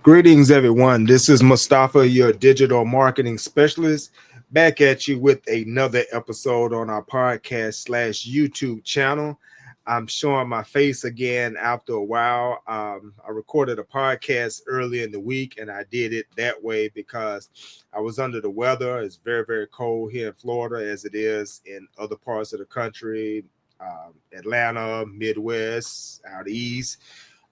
Greetings, everyone. This is Mustafa, your digital marketing specialist, back at you with another episode on our podcast slash YouTube channel. I'm showing my face again after a while. I recorded a podcast early in the week, and I did it that way because I was under the weather. It's very, very cold here in Florida, as it is in other parts of the country, Atlanta, Midwest, out east.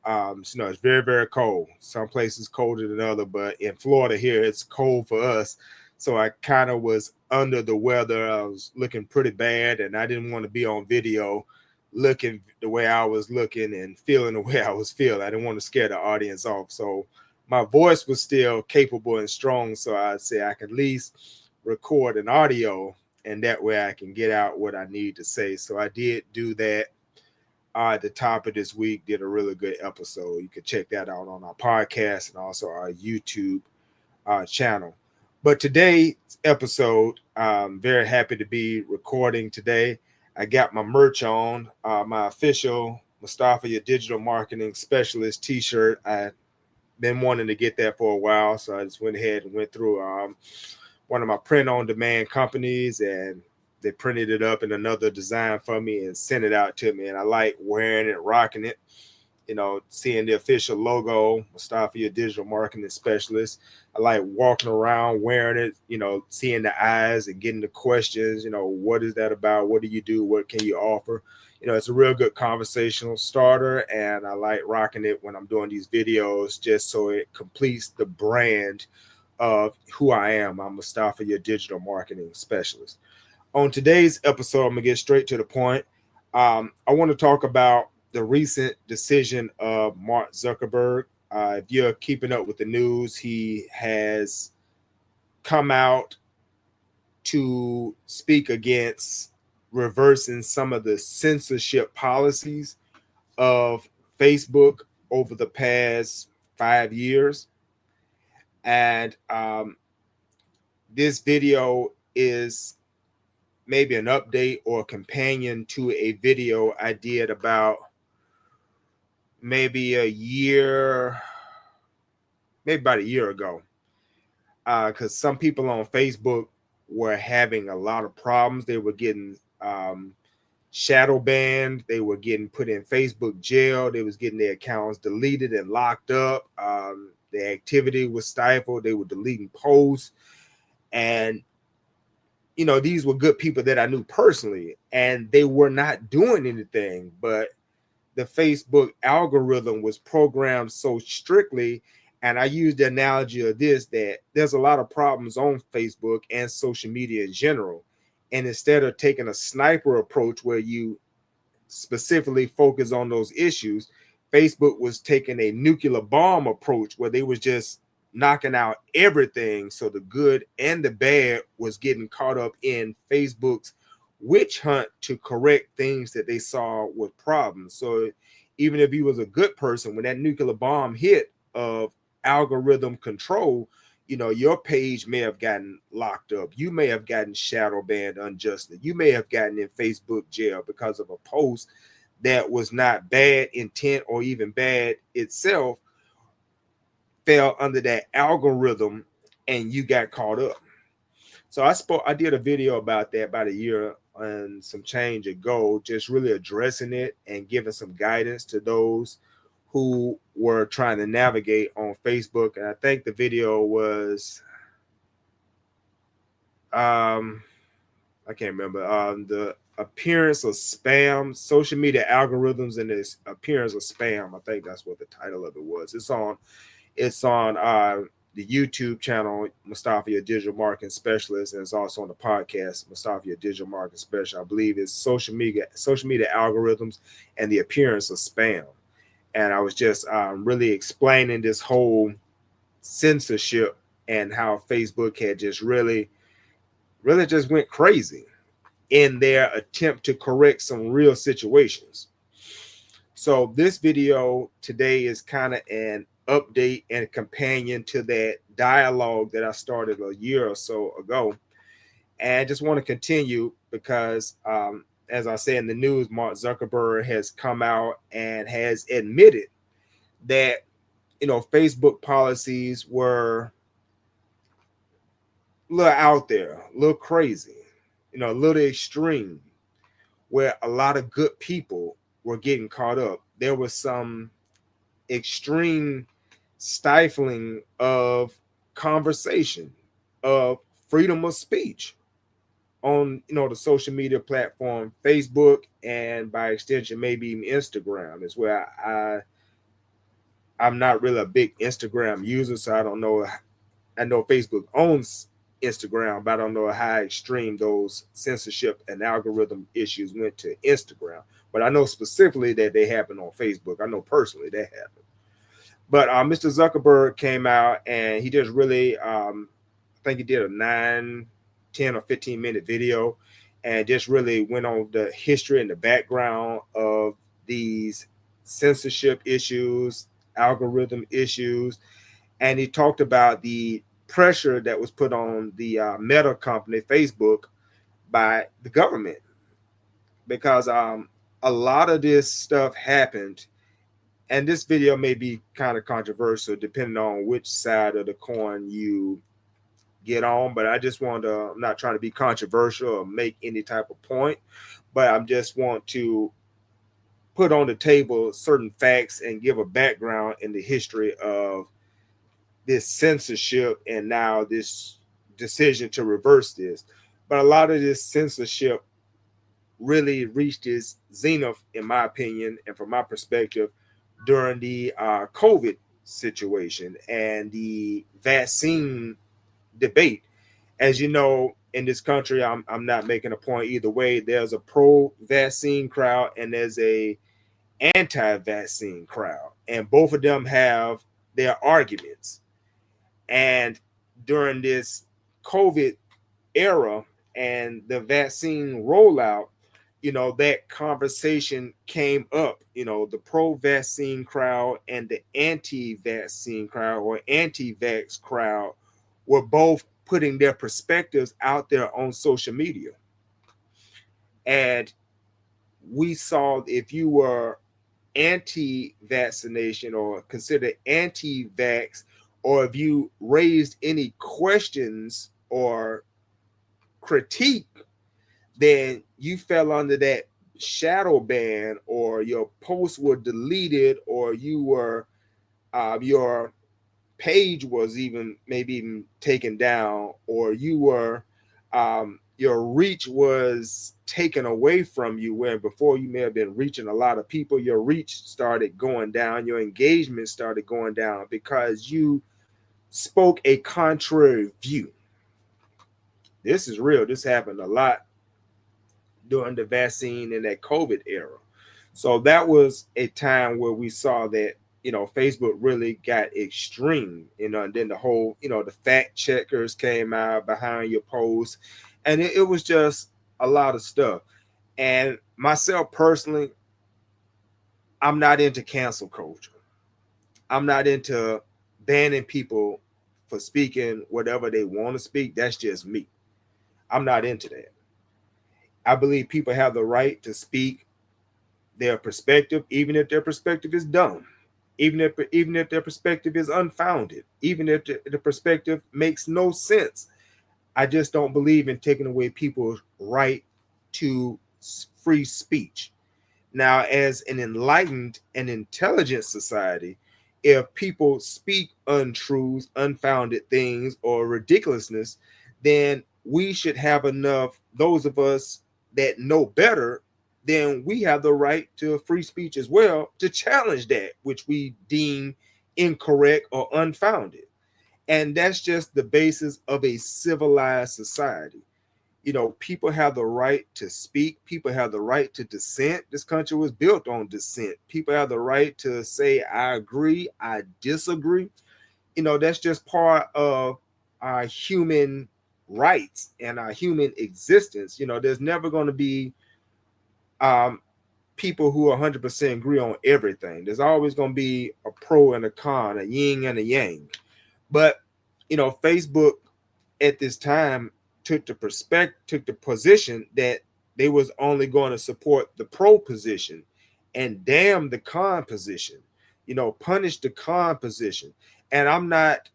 It's very, very cold. Some places colder than other, but in Florida here, it's cold for us. So I kind of was under the weather. I was looking pretty bad, and I didn't want to be on video looking the way I was looking and feeling the way I was feeling. I didn't want to scare the audience off. So my voice was still capable and strong. So I said I could at least record an audio, and that way I can get out what I need to say. So I did do that at the top of this week, did a really good episode. You can check that out on our podcast and also our YouTube channel. But today's episode, I'm very happy to be recording today. I got my merch on, my official Mustafa, your digital marketing specialist t-shirt. I've been wanting to get that for a while, so I just went ahead and went through one of my print on demand companies, and they printed it up in another design for me and sent it out to me. And I like wearing it, rocking it, seeing the official logo, Mustafa, your digital marketing specialist. I like walking around wearing it, seeing the eyes and getting the questions, what is that about? What do you do? What can you offer? It's a real good conversational starter, and I like rocking it when I'm doing these videos just so it completes the brand of who I am. I'm Mustafa, your digital marketing specialist. On today's episode, I'm going to get straight to the point. I want to talk about the recent decision of Mark Zuckerberg. If you're keeping up with the news, he has come out to speak against reversing some of the censorship policies of Facebook over the past 5 years. And this video is maybe an update or a companion to a video I did about maybe about a year ago. Because some people on Facebook were having a lot of problems. They were getting shadow banned. They were getting put in Facebook jail. They was getting their accounts deleted and locked up. Their activity was stifled. They were deleting posts. And these were good people that I knew personally, and they were not doing anything. But the Facebook algorithm was programmed so strictly. And I use the analogy of this, that there's a lot of problems on Facebook and social media in general. And instead of taking a sniper approach where you specifically focus on those issues, Facebook was taking a nuclear bomb approach where they was just knocking out everything. So the good and the bad was getting caught up in Facebook's witch hunt to correct things that they saw with problems. So even if you was a good person, when that nuclear bomb hit of algorithm control, your page may have gotten locked up. You may have gotten shadow banned unjustly. You may have gotten in Facebook jail because of a post that was not bad intent or even bad itself, fell under that algorithm, and you got caught up. So I did a video about that about a year and some change ago, just really addressing it and giving some guidance to those who were trying to navigate on Facebook. And I think the video was I can't remember, the appearance of spam, social media algorithms and the appearance of spam. I think that's what the title of it was. It's on the YouTube channel, Mustafa, your digital marketing specialist, and it's also on the podcast, Mustafa, your digital marketing specialist. I believe it's social media algorithms and the appearance of spam. And I was just really explaining this whole censorship and how Facebook had just really just went crazy in their attempt to correct some real situations. So this video today is kind of an update and a companion to that dialogue that I started a year or so ago. And I just want to continue because, as I said in the news, Mark Zuckerberg has come out and has admitted that Facebook policies were a little out there, a little crazy, a little extreme, where a lot of good people were getting caught up. There was some extreme stifling of conversation, of freedom of speech on the social media platform Facebook, and by extension maybe even Instagram is where I'm not really a big Instagram user, so I don't know. I know Facebook owns Instagram, but I don't know how extreme those censorship and algorithm issues went to Instagram. But I know specifically that they happen on Facebook. I know personally that happened. But Mr. Zuckerberg came out and he just really, I think he did a 9, 10, or 15-minute video and just really went on the history and the background of these censorship issues, algorithm issues. And he talked about the pressure that was put on the Meta company, Facebook, by the government. Because a lot of this stuff happened, and this video may be kind of controversial depending on which side of the coin you get on, but I just want to, I'm not trying to be controversial or make any type of point, but I just want to put on the table certain facts and give a background in the history of this censorship and now this decision to reverse this. But a lot of this censorship really reached its zenith, in my opinion, and from my perspective, during the COVID situation and the vaccine debate. As you know, in this country, I'm not making a point either way. There's a pro-vaccine crowd and there's a anti-vaccine crowd, and both of them have their arguments. And during this COVID era and the vaccine rollout, that conversation came up. The pro-vaccine crowd and the anti-vaccine crowd or anti-vax crowd were both putting their perspectives out there on social media. And we saw, if you were anti-vaccination or considered anti-vax, or if you raised any questions or critique, then you fell under that shadow ban, or your posts were deleted, or you were your page was maybe even taken down, or you were your reach was taken away from you, where before you may have been reaching a lot of people, your reach started going down, your engagement started going down because you spoke a contrary view. This is real. This happened a lot during the vaccine and that COVID era. So that was a time where we saw that, Facebook really got extreme, and then the whole, the fact checkers came out behind your posts, and it was just a lot of stuff. And myself personally, I'm not into cancel culture. I'm not into banning people for speaking whatever they want to speak. That's just me. I'm not into that. I believe people have the right to speak their perspective, even if their perspective is dumb, even if their perspective is unfounded, even if the perspective makes no sense. I just don't believe in taking away people's right to free speech. Now, as an enlightened and intelligent society, if people speak untruths, unfounded things, or ridiculousness, then we should have enough, those of us that know better, then we have the right to free speech as well, to challenge that which we deem incorrect or unfounded. And that's just the basis of a civilized society. People have the right to speak. People have the right to dissent. This country was built on dissent. People have the right to say, I agree, I disagree. That's just part of our human rights and our human existence. There's never going to be people who 100% agree on everything. There's always going to be a pro and a con, a yin and a yang. But, Facebook at this time took the position that they was only going to support the pro position and damn the con position. punish the con position. And I'm not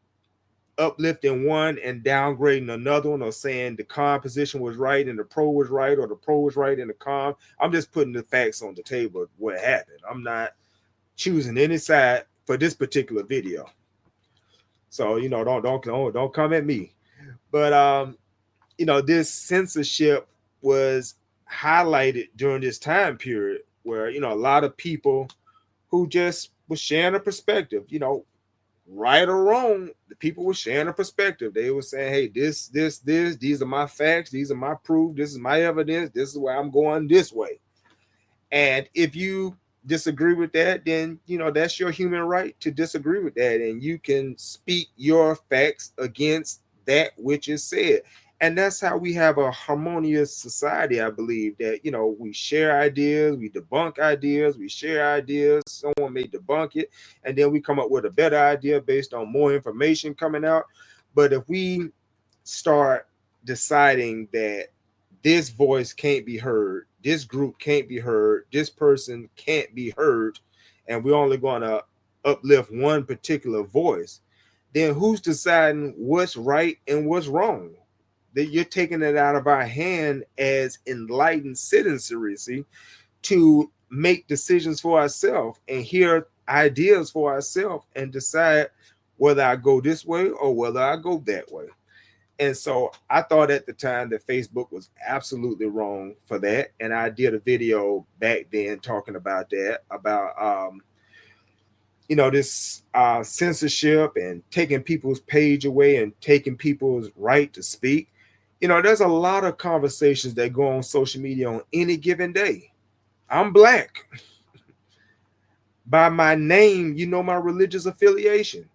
uplifting one and downgrading another one, or saying the con position was right and the pro was right, or the pro was right and the con. I'm just putting the facts on the table of what happened. I'm not choosing any side for this particular video. So don't come at me. But this censorship was highlighted during this time period where a lot of people who just was sharing a perspective, right or wrong, the people were sharing a perspective. They were saying, hey, this, these are my facts, these are my proof, this is my evidence, this is why I'm going this way. And if you disagree with that, then that's your human right to disagree with that, and you can speak your facts against that which is said. And that's how we have a harmonious society. I believe that we share ideas, we debunk ideas, we share ideas, someone may debunk it, and then we come up with a better idea based on more information coming out. But if we start deciding that this voice can't be heard, this group can't be heard, this person can't be heard, and we're only going to uplift one particular voice, then who's deciding what's right and what's wrong? That you're taking it out of our hand as enlightened citizens to make decisions for ourselves and hear ideas for ourselves and decide whether I go this way or whether I go that way. And so I thought at the time that Facebook was absolutely wrong for that. And I did a video back then talking about that, about, this censorship and taking people's page away and taking people's right to speak. There's a lot of conversations that go on social media on any given day. I'm black. By my name, my religious affiliation.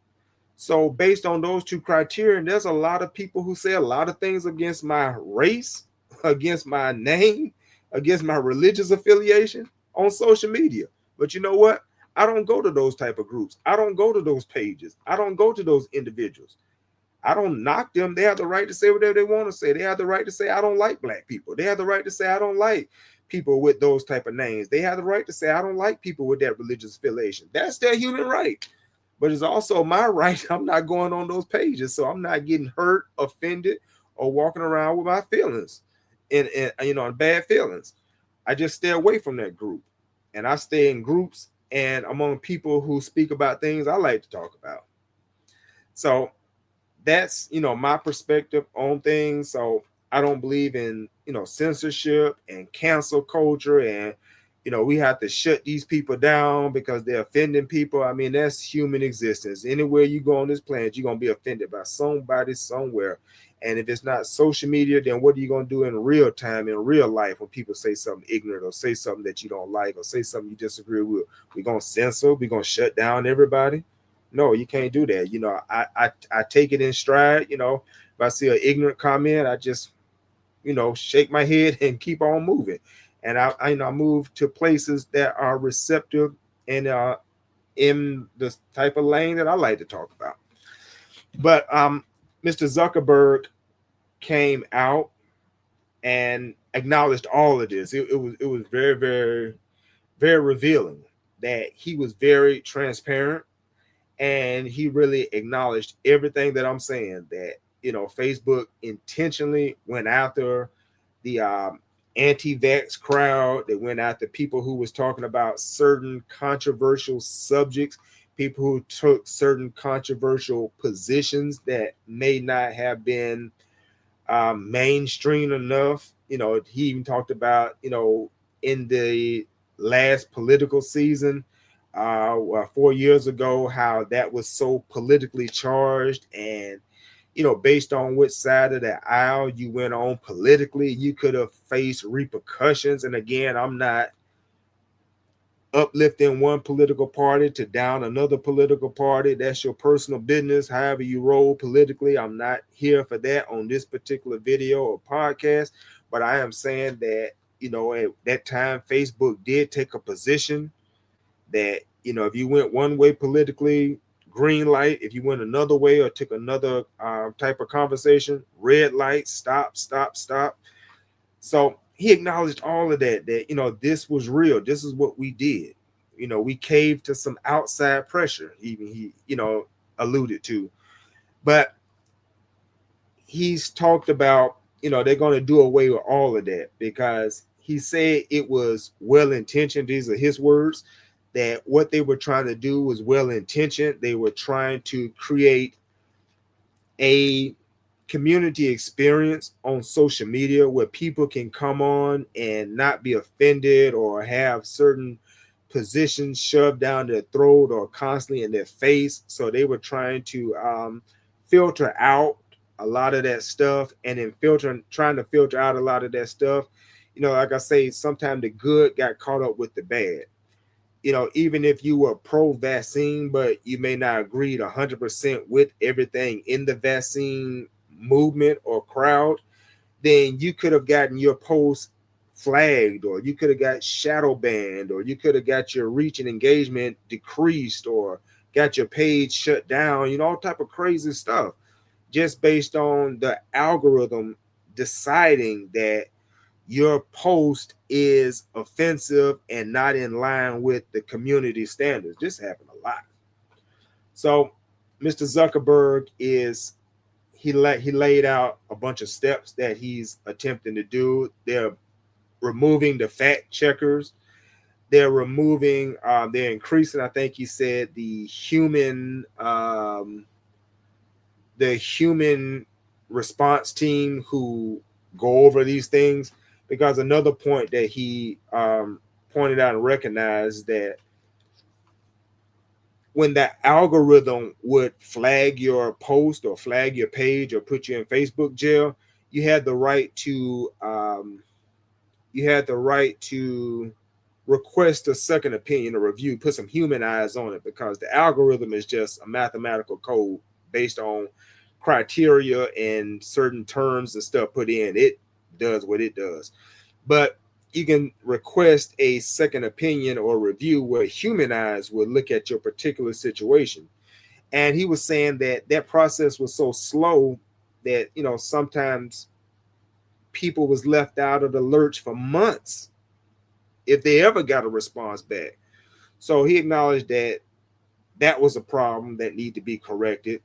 So based on those two criteria, there's a lot of people who say a lot of things against my race, against my name, against my religious affiliation on social media. But you know what? I don't go to those type of groups. I don't go to those pages. I don't go to those individuals. I don't knock them. They have the right to say whatever they want to say. They have the right to say, I don't like black people. They have the right to say, I don't like people with those type of names. They have the right to say, I don't like people with that religious affiliation. That's their human right. But it's also my right. I'm not going on those pages, so I'm not getting hurt, offended, or walking around with my feelings and bad feelings. I just stay away from that group, and I stay in groups and among people who speak about things I like to talk about. So that's my perspective on things. So I don't believe in censorship and cancel culture, and we have to shut these people down because they're offending people. I mean, that's human existence. Anywhere you go on this planet, you're gonna be offended by somebody somewhere. And if it's not social media, then what are you gonna do in real time, in real life, when people say something ignorant or say something that you don't like or say something you disagree with? We're gonna censor, we're gonna shut down everybody. No, you can't do that. I take it in stride. If I see an ignorant comment, I just shake my head and keep on moving. And I move to places that are receptive and in the type of lane that I like to talk about. But Mr. Zuckerberg came out and acknowledged all of this. It was very, very, very revealing that he was very transparent, and he really acknowledged everything that I'm saying, that Facebook intentionally went after the anti-vax crowd. They went after people who was talking about certain controversial subjects, people who took certain controversial positions that may not have been mainstream enough. He even talked about in the last political season 4 years ago, how that was so politically charged, and based on which side of the aisle you went on politically, you could have faced repercussions. And again, I'm not uplifting one political party to down another political party. That's your personal business, however you roll politically. I'm not here for that on this particular video or podcast, but I am saying that at that time Facebook did take a position that if you went one way politically, green light. If you went another way or took another type of conversation, red light, stop. So he acknowledged all of that, this was real. This is what we did. We caved to some outside pressure, even he, alluded to. But he's talked about, they're going to do away with all of that because he said it was well intentioned. These are his words, that what they were trying to do was well intentioned. They were trying to create a community experience on social media where people can come on and not be offended or have certain positions shoved down their throat or constantly in their face. So they were trying to filter out a lot of that stuff, and then trying to filter out a lot of that stuff. Like I say, sometimes the good got caught up with the bad. Even if you were pro vaccine, but you may not agree 100% with everything in the vaccine movement or crowd, then you could have gotten your post flagged, or you could have got shadow banned, or you could have got your reach and engagement decreased, or got your page shut down, all type of crazy stuff, just based on the algorithm deciding that your post is offensive and not in line with the community standards. This happened a lot. So Mr. Zuckerberg he laid out a bunch of steps that he's attempting to do. They're removing the fact checkers. They're increasing, I think he said, the human response team who go over these things, because another point that he pointed out and recognized, that when that algorithm would flag your post or flag your page or put you in Facebook jail, you had the right to request a second opinion or review, put some human eyes on it, because the algorithm is just a mathematical code based on criteria and certain terms and stuff put in. It does what it does. But you can request a second opinion or review where human eyes will look at your particular situation. And he was saying that that process was so slow that, sometimes people was left out of the lurch for months if they ever got a response back. So he acknowledged that that was a problem that need to be corrected.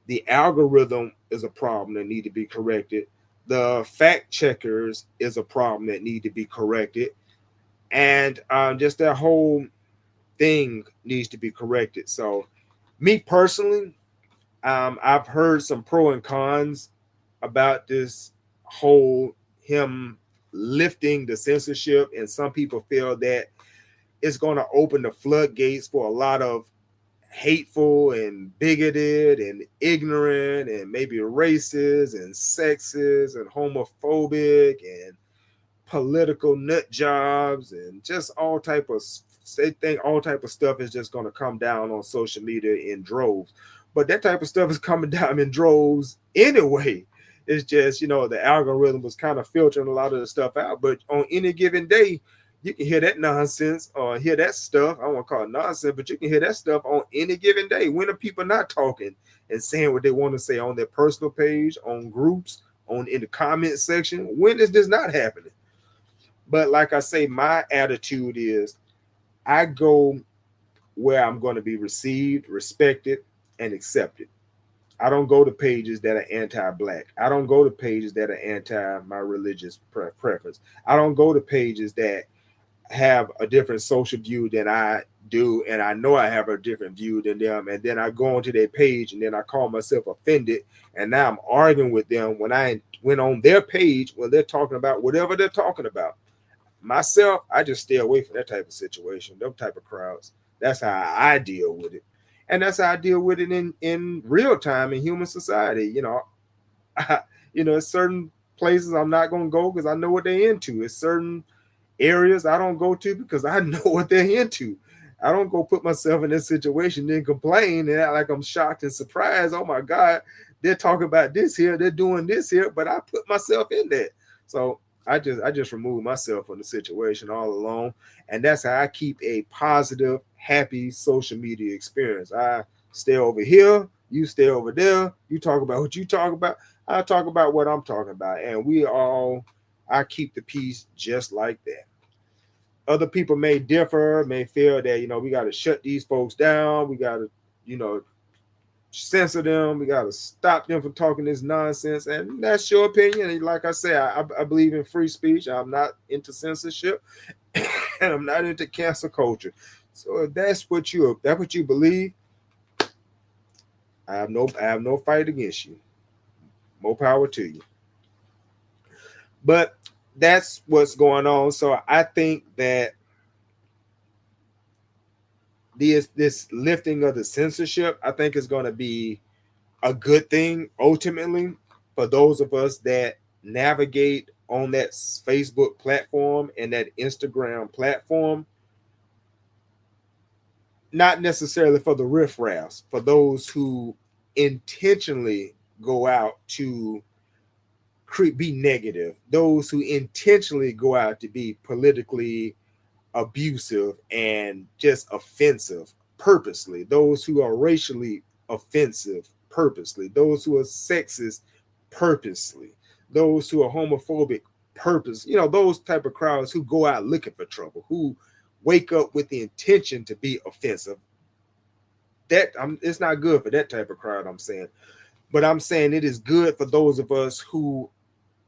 The algorithm is a problem that need to be corrected. The fact checkers is a problem that need to be corrected. And just that whole thing needs to be corrected. So me personally, I've heard some pro and cons about this whole him lifting the censorship, and some people feel that it's going to open the floodgates for a lot of hateful and bigoted and ignorant and maybe racist and sexist and homophobic and political nut jobs, and just all type of, they think all type of stuff is just going to come down on social media in droves. But that type of stuff is coming down in droves anyway. It's just, the algorithm was kind of filtering a lot of the stuff out. But on any given day, you can hear that nonsense or hear that stuff. I won't call it nonsense, but you can hear that stuff on any given day. When are people not talking and saying what they want to say on their personal page, on groups, in the comment section? When is this not happening? But like I say, my attitude is I go where I'm going to be received, respected, and accepted. I don't go to pages that are anti-black. I don't go to pages that are anti my religious preference. I don't go to pages that have a different social view than I do, and I know I have a different view than them. And then I go onto their page, and then I call myself offended, and now I'm arguing with them when I went on their page when they're talking about whatever they're talking about. Myself, I just stay away from that type of situation, those type of crowds. That's how I deal with it, and that's how I deal with it in real time in human society. It's certain places I'm not gonna go because I know what they're into. It's certain areas I don't go to because I know what they're into. I don't go put myself in this situation and complain and act like I'm shocked and surprised. Oh my God, they're talking about this here, they're doing this here, but I put myself in that. So I just remove myself from the situation all alone. And that's how I keep a positive, happy social media experience. I stay over here, you stay over there, you talk about what you talk about, I talk about what I'm talking about. And I keep the peace just like that. Other people may differ, may feel that, we got to shut these folks down. We got to, you know, censor them. We got to stop them from talking this nonsense. And that's your opinion. And like I say, I believe in free speech. I'm not into censorship, and I'm not into cancel culture. So if that's what you believe, I have no fight against you. More power to you. But that's what's going on. So I think that this lifting of the censorship, I think is going to be a good thing ultimately for those of us that navigate on that Facebook platform and that Instagram platform. Not necessarily for the riffraffs, for those who intentionally go out to be negative, those who intentionally go out to be politically abusive and just offensive purposely, those who are racially offensive purposely, those who are sexist purposely, those who are homophobic purpose, those type of crowds who go out looking for trouble, who wake up with the intention to be offensive. It's not good for that type of crowd, I'm saying. But I'm saying it is good for those of us who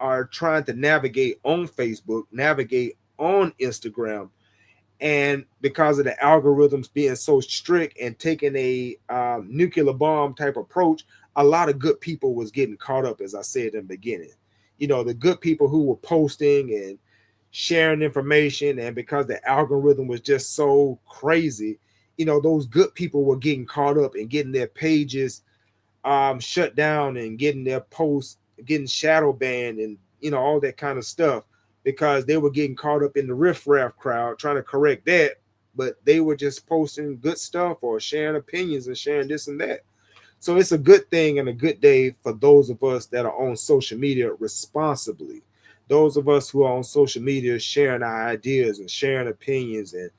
are trying to navigate on Facebook, navigate on Instagram, and because of the algorithms being so strict and taking a nuclear bomb type approach, a lot of good people was getting caught up, as I said in the beginning. The good people who were posting and sharing information, and because the algorithm was just so crazy, those good people were getting caught up and getting their pages shut down and getting their posts getting shadow banned and all that kind of stuff, because they were getting caught up in the riffraff crowd trying to correct that, but they were just posting good stuff or sharing opinions and sharing this and that. So it's a good thing and a good day for those of us that are on social media responsibly. Those of us who are on social media sharing our ideas and sharing opinions and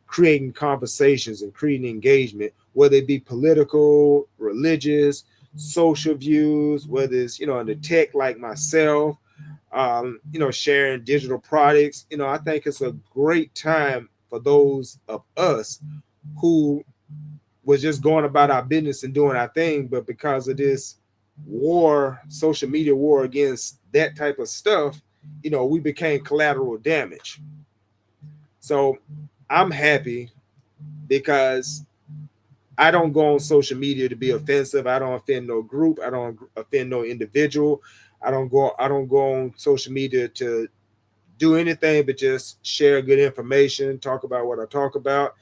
creating conversations and creating engagement, whether it be political, religious, social views, whether it's, in the tech like myself, sharing digital products. I think it's a great time for those of us who was just going about our business and doing our thing, but because of this war, social media war against that type of stuff, we became collateral damage. So I'm happy because I don't go on social media to be offensive. I don't offend no group. I don't offend no individual. I don't go on social media to do anything but just share good information, talk about what I talk about,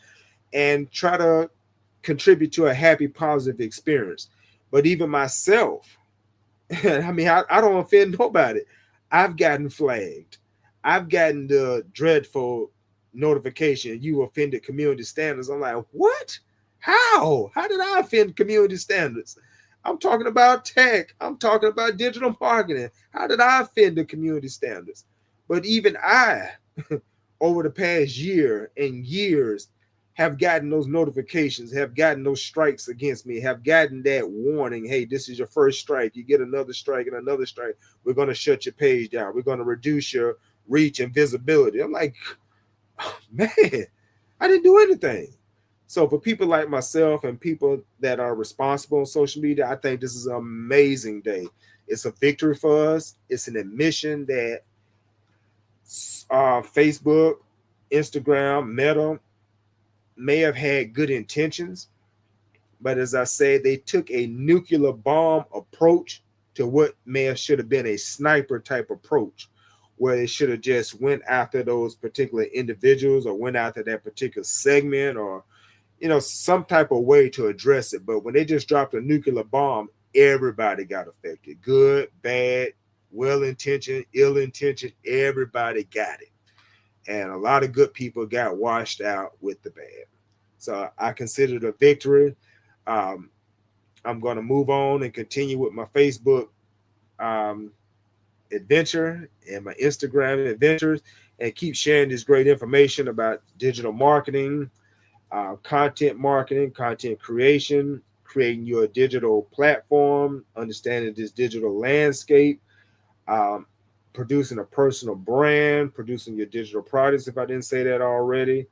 and try to contribute to a happy, positive experience. But even myself, I mean, I don't offend nobody. I've gotten flagged. I've gotten the dreadful notification, you offended community standards. I'm like, what? How? How did I offend community standards? I'm talking about tech. I'm talking about digital marketing. How did I offend the community standards? But even I, over the past year and years, have gotten those notifications, have gotten those strikes against me, have gotten that warning. Hey, this is your first strike. You get another strike and another strike. We're going to shut your page down. We're going to reduce your reach and visibility. I'm like, oh, man, I didn't do anything. So for people like myself and people that are responsible on social media, I think this is an amazing day. It's a victory for us. It's an admission that Facebook, Instagram, Meta may have had good intentions, but as I say, they took a nuclear bomb approach to what may have should have been a sniper type approach, where they should have just went after those particular individuals or went after that particular segment, or some type of way to address it. But when they just dropped a nuclear bomb, everybody got affected. Good, bad, well-intentioned, ill-intentioned, everybody got it. And a lot of good people got washed out with the bad. So I consider it a victory. Um, I'm going to move on and continue with my Facebook um, adventure and my Instagram adventures, and keep sharing this great information about digital marketing, content creation, creating your digital platform, understanding this digital landscape, um, producing a personal brand, producing your digital products, if I didn't say that already,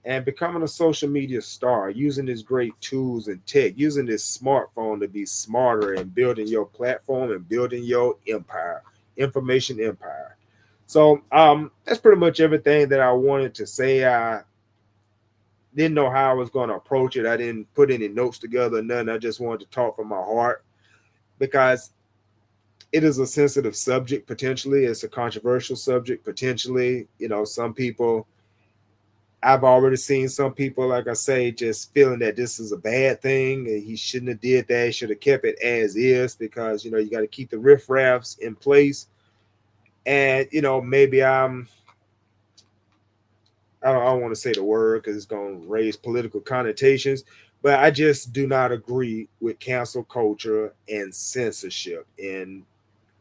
and becoming a social media star, using these great tools and tech, using this smartphone to be smarter and building your platform and building your empire, information empire. So that's pretty much everything that I wanted to say. I didn't know how I was going to approach it. I didn't put any notes together, nothing. I just wanted to talk from my heart because it is a sensitive subject potentially. It's a controversial subject potentially. You know, some people, I've already seen some people, like I say, just feeling that this is a bad thing and he shouldn't have did that. He should have kept it as is because, you know, you got to keep the riffraffs in place. And, you know, maybe I don't want to say the word because it's going to raise political connotations, but I just do not agree with cancel culture and censorship in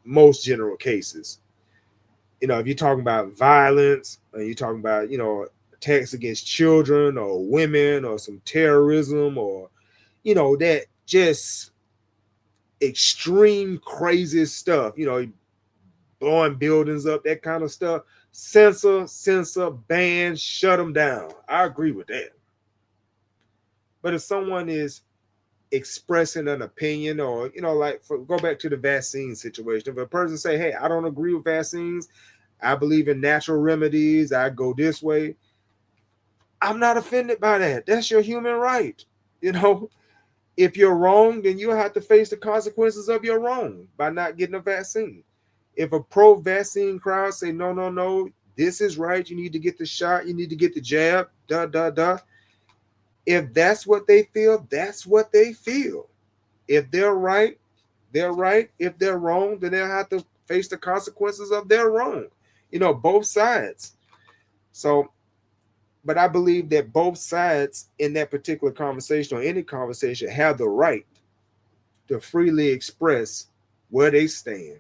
most general cases. You know, if you're talking about violence, or you're talking about, you know, attacks against children or women or some terrorism or, you know, that just extreme crazy stuff, you know, blowing buildings up, that kind of stuff. Censor, ban, shut them down. I agree with that. But if someone is expressing an opinion or, you know, like go back to the vaccine situation. If a person say, hey, I don't agree with vaccines, I believe in natural remedies, I go this way, I'm not offended by that. That's your human right. You know, if you're wrong, then you'll have to face the consequences of your wrong by not getting a vaccine. If a pro-vaccine crowd say, no, no, no, this is right, you need to get the shot, you need to get the jab, da, da, da. If that's what they feel, that's what they feel. If they're right, they're right. If they're wrong, then they'll have to face the consequences of their wrong. You know, both sides. So, but I believe that both sides in that particular conversation or any conversation have the right to freely express where they stand.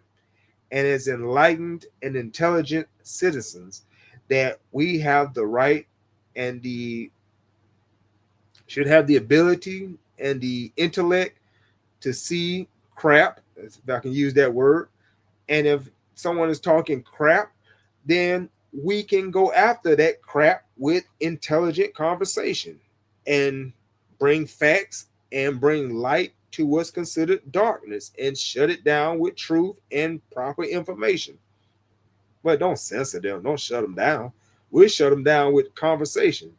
And as enlightened and intelligent citizens, that we have the right and the should have the ability and the intellect to see crap, if I can use that word. And if someone is talking crap, then we can go after that crap with intelligent conversation and bring facts and bring light to what's considered darkness and shut it down with truth and proper information. But don't censor them, don't shut them down. We'll shut them down with conversation,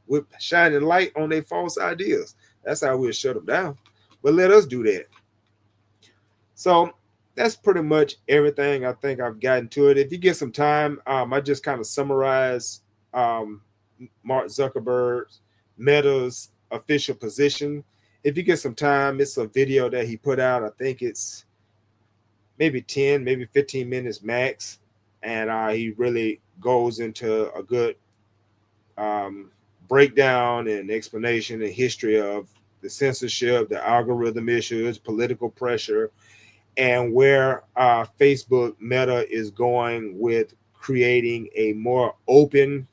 with shining light on their false ideas. That's how we'll shut them down. But let us do that. So that's pretty much everything I think I've gotten to it. If you get some time, I just kind of summarize um, Mark Zuckerberg's Meta's official position. If you get some time, it's a video that he put out. I think it's maybe 10, maybe 15 minutes max. And he really goes into a good um, breakdown and explanation and history of the censorship, the algorithm issues, political pressure, and where Facebook Meta is going with creating a more open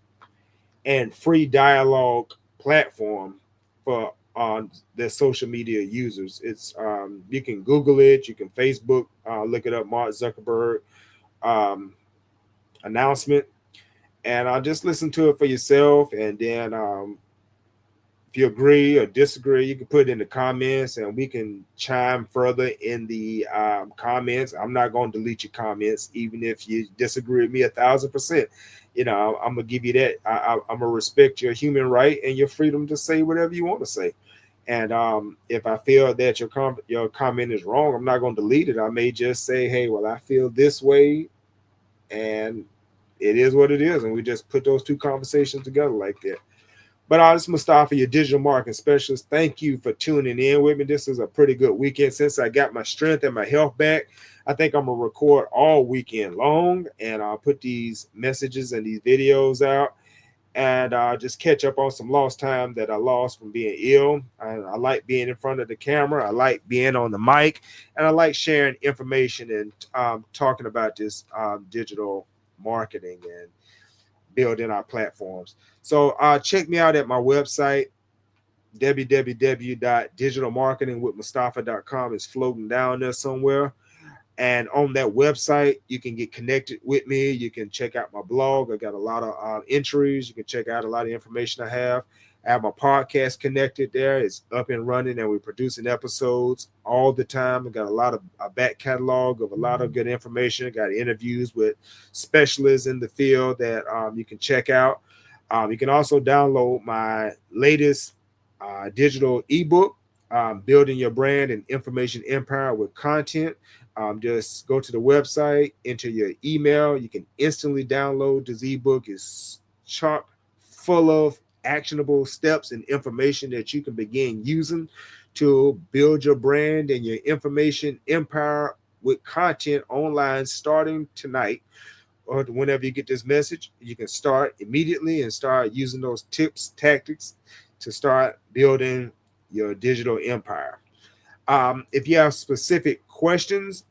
and free dialogue platform for their social media users. It's you can Google it, you can Facebook, look it up, Mark Zuckerberg um, announcement, and just listen to it for yourself. And then if you agree or disagree, you can put it in the comments and we can chime further in the comments. I'm not going to delete your comments, even if you disagree with me 1,000%. You know, I'm going to give you that. I'm going to respect your human right and your freedom to say whatever you want to say. And if I feel that your comment is wrong, I'm not going to delete it. I may just say, hey, well, I feel this way, and it is what it is. And we just put those two conversations together like that. But this is Mustafa, your digital marketing specialist. Thank you for tuning in with me. This is a pretty good weekend since I got my strength and my health back. I think I'm going to record all weekend long, and I'll put these messages and these videos out and just catch up on some lost time that I lost from being ill. I like being in front of the camera. I like being on the mic, and I like sharing information and talking about this digital marketing and building our platforms. So check me out at my website, www.digitalmarketingwithmustafa.com. Is floating down there somewhere. And on that website, you can get connected with me. You can check out my blog. I got a lot of entries. You can check out a lot of information I have. I have my podcast connected there. It's up and running, and we're producing episodes all the time. I got a lot of a back catalog of a lot of good information. I got interviews with specialists in the field that you can check out. You can also download my latest digital ebook, Building Your Brand and Information Empire with Content. Just go to the website, enter your email. You can instantly download this ebook. It's chock full of actionable steps and information that you can begin using to build your brand and your information empire with content online starting tonight. Or whenever you get this message, you can start immediately and start using those tips, tactics to start building your digital empire. If you have specific questions,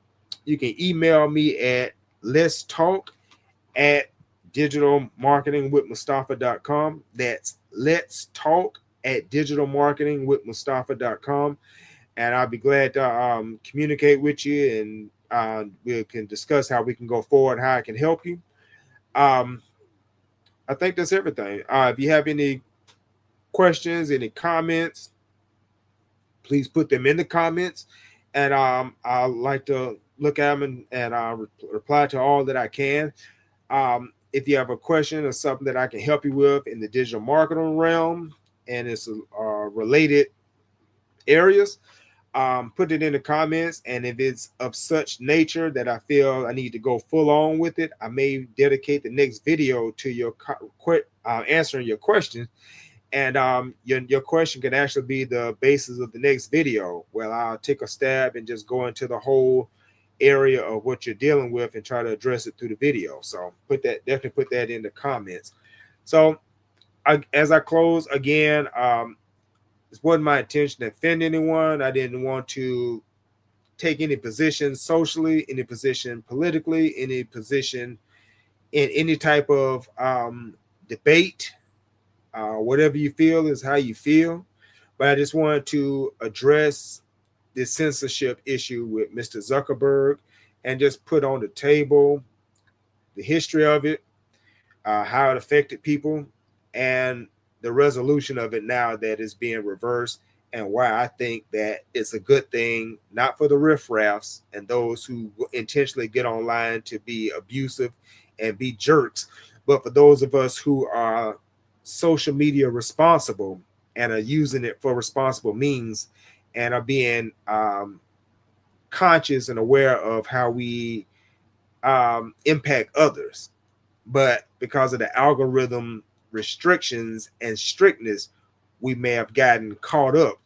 you can email me at let's talk at digitalmarketingwithmustafa.com. That's let's talk at digitalmarketingwithmustafa.com. And I'll be glad to communicate with you, and we can discuss how we can go forward, how I can help you. Um, I think that's everything. If you have any questions, any comments, please put them in the comments, and I like to look at them and reply to all that I can. If you have a question or something that I can help you with in the digital marketing realm and it's related areas, put it in the comments. And if it's of such nature that I feel I need to go full on with it, I may dedicate the next video to your answering your question. And your question can actually be the basis of the next video. Well, I'll take a stab and just go into the whole area of what you're dealing with and try to address it through the video. So definitely put that in the comments. So as I close again, it wasn't my intention to offend anyone. I didn't want to take any position socially, any position politically, any position in any type of debate. Whatever you feel is how you feel. But I just wanted to address this censorship issue with Mr. Zuckerberg and just put on the table the history of it, how it affected people, and the resolution of it now that is being reversed, and why I think that it's a good thing, not for the riffraffs and those who intentionally get online to be abusive and be jerks, but for those of us who are social media responsible and are using it for responsible means and are being conscious and aware of how we impact others. But because of the algorithm restrictions and strictness, we may have gotten caught up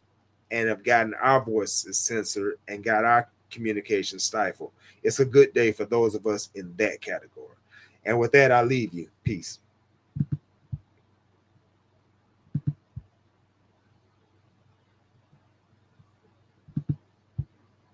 and have gotten our voices censored and got our communication stifled. It's a good day for those of us in that category. And with that, I'll leave you. Peace.